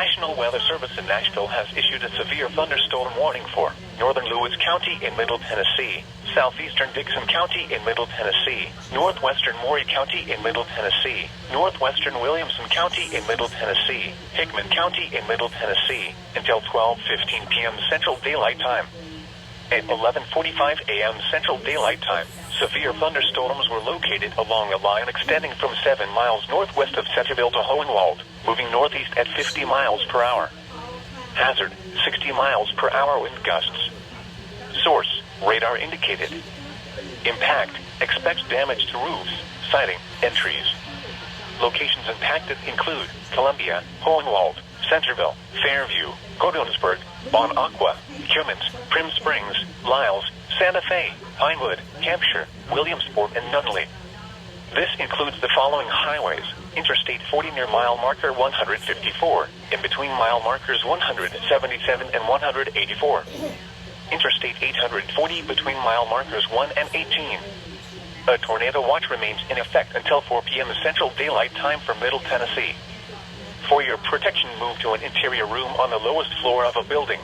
National Weather Service in Nashville has issued a severe thunderstorm warning for northern Lewis County in Middle Tennessee, southeastern Dickson County in Middle Tennessee, northwestern Maury County in Middle Tennessee, northwestern Williamson County in Middle Tennessee, Hickman County in Middle Tennessee, until 12:15 p.m. Central Daylight Time. At 11:45 a.m. Central Daylight Time, severe thunderstorms were located along a line extending from 7 miles northwest of Centerville to Hohenwald, moving northeast at 50 miles per hour. Hazard, 60 miles per hour wind gusts. Source, radar indicated. Impact, expects damage to roofs, siding, and trees. Locations impacted include Columbia, Hohenwald, Centerville, Fairview, Gordonsburg, Bon Aqua, Cummins, Prim Springs, Lyles, Santa Fe, Pinewood, Hampshire, Williamsport, and Nunnally. This includes the following highways: Interstate 40 near mile marker 154, in between mile markers 177 and 184. Interstate 840 between mile markers 1 and 18. A tornado watch remains in effect until 4 p.m. Central Daylight Time for Middle Tennessee. For your protection, move to an interior room on the lowest floor of a building.